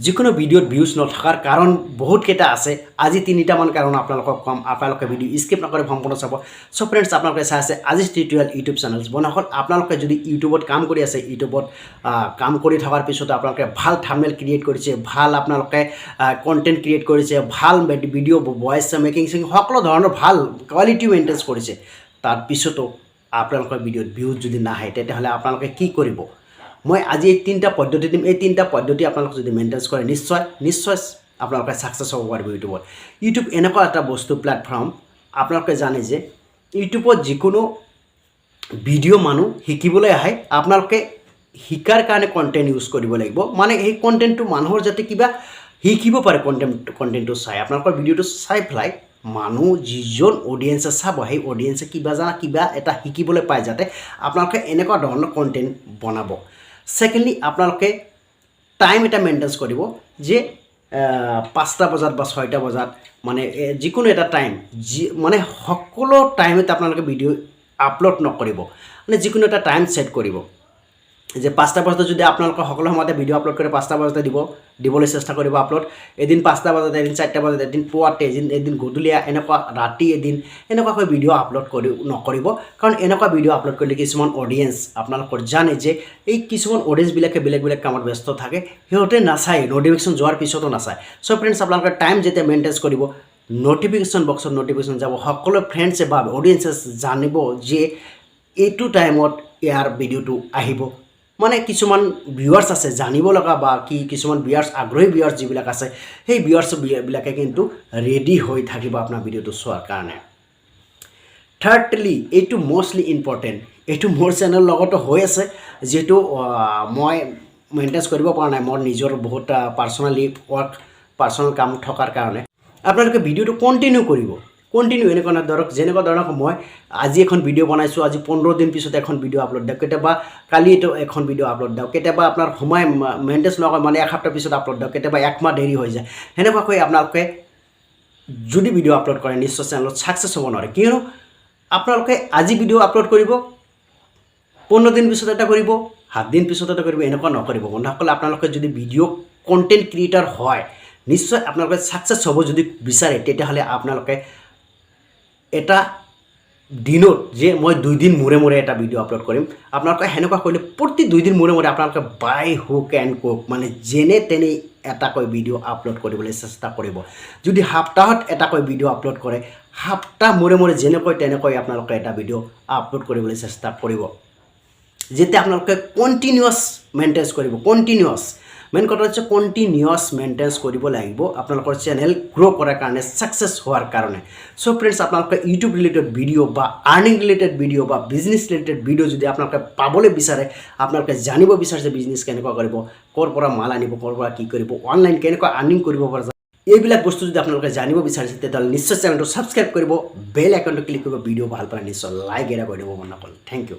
যিকোনো ভিডিঅ'ত ভিউজ নথকাৰ কাৰণ বহুতকেইটা আছে। আজি তিনিটামান কাৰণ আপোনালোকক কম, আপোনালোকে ভিডিঅ' স্কিপ নকৰি সম্পূৰ্ণ চাব। চ' ফ্ৰেণ্ডছ, আপোনালোকে চাই আছে আজি টিউটৰিয়েল ইউটিউব চেনেল। বনাসকল, আপোনালোকে যদি ইউটিউবত কাম কৰি আছে, ইউটিউবত কাম কৰি থকাৰ পিছত আপোনালোকে ভাল থাম্বনেইল ক্ৰিয়েট কৰিছে, ভাল আপোনালোকে কণ্টেণ্ট ক্ৰিয়েট কৰিছে, ভাল ভিডিঅ' ভইচ মেকিং সকলো ধৰণৰ ভাল কোৱালিটি মেইনটেইন কৰিছে, তাৰপিছতো আপোনালোকৰ ভিডিঅ'ত ভিউজ যদি নাহে, তেতিয়াহ'লে আপোনালোকে কি কৰিব? মই আজি এই তিনিটা পদ্ধতি দিম। এই তিনিটা পদ্ধতি আপোনালোকে যদি মেইনটেইন কৰে, নিশ্চয় আপোনালোকে ছাকচেছ হ'ব পাৰিব ইউটিউবত। ইউটিউব এনেকুৱা এটা বস্তু প্লেটফৰ্ম, আপোনালোকে জানে যে ইউটিউবত যিকোনো ভিডিঅ' মানুহ শিকিবলৈ আহে। আপোনালোকে শিকাৰ কাৰণে কণ্টেণ্ট ইউজ কৰিব লাগিব। মানে সেই কণ্টেণ্টটো মানুহৰ যাতে কিবা শিকিব পাৰে, কণ্টেণ্টটো চাই আপোনালোকৰ ভিডিঅ'টো চাই পেলাই মানুহ যিজন অডিয়েঞ্চে চাব, সেই অডিয়েঞ্চে কিবা এটা শিকিবলৈ পায়, যাতে আপোনালোকে এনেকুৱা ধৰণৰ কণ্টেণ্ট বনাব। ছেকেণ্ডলি, আপোনালোকে টাইম এটা মেইনটেইন কৰিব যে 5টা বজাত বা 6টা বজাত, মানে যিকোনো এটা টাইম, মানে সকলো টাইমত আপোনালোকে ভিডিঅ' আপলোড নকৰিব। মানে যিকোনো এটা টাইম ছেট কৰিব যে 5টা বজাত যদি আপোনালোকে সকলো সময়তে ভিডিঅ' আপলোড কৰে, 5টা বজাতে দিবলৈ চেষ্টা কৰিব আপলোড। এদিন 5টা বজাত, এদিন 4টা বজাত, এদিন পুৱাতে, এদিন গধূলীয়া, এনেকুৱা ৰাতি এদিন, এনেকুৱাকৈ ভিডিঅ' আপলোড নকৰিব। কাৰণ এনেকুৱা ভিডিঅ' আপলোড কৰিলে কিছুমান অডিয়েঞ্চ আপোনালোকৰ জানে যে এই কিছুমান অডিয়েঞ্চবিলাকে বেলেগ বেলেগ কামত ব্যস্ত থাকে, সিহঁতে নাচায়, নটিফিকেশ্যন যোৱাৰ পিছতো নাচায়। চ' ফ্ৰেণ্ডছ, আপোনালোকে টাইম যেতিয়া মেইনটেইন কৰিব, নটিফিকেশ্যন বক্সত নটিফিকেশ্যন যাব, সকলো ফ্ৰেণ্ডছে বা অডিয়েঞ্চে জানিব যে এইটো টাইমত ইয়াৰ ভিডিঅ'টো আহিব। মানে কিছুমান ভিউৱাৰ্ছ আছে জানিব লগা, বা কিছুমান ভিউৱাৰ্ছ, আগ্ৰহী ভিউৱাৰ্ছ যিবিলাক আছে, সেই ভিউৱাৰ্ছবিলাকে কিন্তু ৰেডি হৈ থাকিব আপোনাৰ ভিডিঅ'টো চোৱাৰ কাৰণে। থাৰ্ডলি, এইটো মষ্টলি ইম্পৰ্টেণ্ট, এইটো মোৰ চেনেলৰ লগতো হৈ আছে, যিহেতু মই মেইনটেইন কৰিব পৰা নাই, মোৰ নিজৰ বহুত পাৰ্চনেল কাম থকাৰ কাৰণে। আপোনালোকে ভিডিঅ'টো কণ্টিনিউ কৰিব। এনেকুৱা ধৰক, যেনেকুৱা ধৰক মই আজি এখন ভিডিঅ' বনাইছোঁ, আজি 15 দিন পিছত এখন ভিডিঅ' আপলোড দিয়ক, কেতিয়াবা কালি এখন ভিডিঅ' আপলোড দিয়ক, কেতিয়াবা আপোনাৰ সময় মেইনটেইন নকৰে, মানে এসপ্তাহ পিছত আপলোড দিয়ক, কেতিয়াবা একমাহ দেৰি হৈ যায়। সেনেকুৱাকৈ আপোনালোকে যদি ভিডিঅ' আপলোড কৰে, নিশ্চয় চেনেলত ছাকচেছ হ'ব নোৱাৰে। কিয়নো আপোনালোকে আজি ভিডিঅ' আপলোড কৰিব, 15 দিন পিছত এটা কৰিব, 7 দিন পিছত এটা কৰিব, এনেকুৱা নকৰিব বন্ধুসকল। আপোনালোকে যদি ভিডিঅ' কণ্টেণ্ট ক্ৰিয়েটাৰ হয়, নিশ্চয় আপোনালোকে ছাকচেছ হ'ব যদি বিচাৰে, তেতিয়াহ'লে আপোনালোকে এটা দিনত যে মই 2 দিন মূৰে মূৰে এটা ভিডিঅ' আপলোড কৰিম, আপোনালোকে সেনেকুৱা কৰিলে প্ৰতি 2 দিন মূৰে মূৰে আপোনালোকে বাই হুক এণ্ড কুক, মানে যেনে তেনে এটাকৈ ভিডিঅ' আপলোড কৰিবলৈ চেষ্টা কৰিব। যদি সপ্তাহত এটাকৈ ভিডিঅ' আপলোড কৰে, সপ্তাহ মূৰে মূৰে যেনেকৈ তেনেকৈ আপোনালোকে এটা ভিডিঅ' আপলোড কৰিবলৈ চেষ্টা কৰিব। যেতিয়া আপোনালোকে কণ্টিনিউৱাছ মেইনটেইন কৰিব, মেইন কথা হৈছে কণ্টিনিউৱাছ মেইনটেইন কৰিব লাগিব আপোনালোকৰ চেনেল গ্ৰ' কৰাৰ কাৰণে, ছাকচেছ হোৱাৰ কাৰণে। চ' ফ্ৰেণ্ডছ, আপোনালোকে ইউটিউব ৰিলেটেড ভিডিঅ' বা আৰ্নিং ৰিলেটেড ভিডিঅ' বা বিজনেছ ৰিলেটেড ভিডিঅ' যদি আপোনালোকে পাবলৈ বিচাৰে, আপোনালোকে জানিব বিচাৰিছে বিজনেছ কেনেকুৱা কৰিব, ক'ৰ পৰা মাল আনিব, ক'ৰ পৰা কি কৰিব, অনলাইন কেনেকুৱা আৰ্নিং কৰিব পৰা যায়, এইবিলাক বস্তু যদি আপোনালোকে জানিব বিচাৰিছে, তেতিয়াহ'লে নিশ্চয় চেনেলটো ছাবস্ক্ৰাইব কৰিব, বেল আইকনটো ক্লিক কৰিব, ভিডিঅ' ভাল পালে নিশ্চয় লাইক এটা কৰি দিব বন্ধুসকল। Thank U.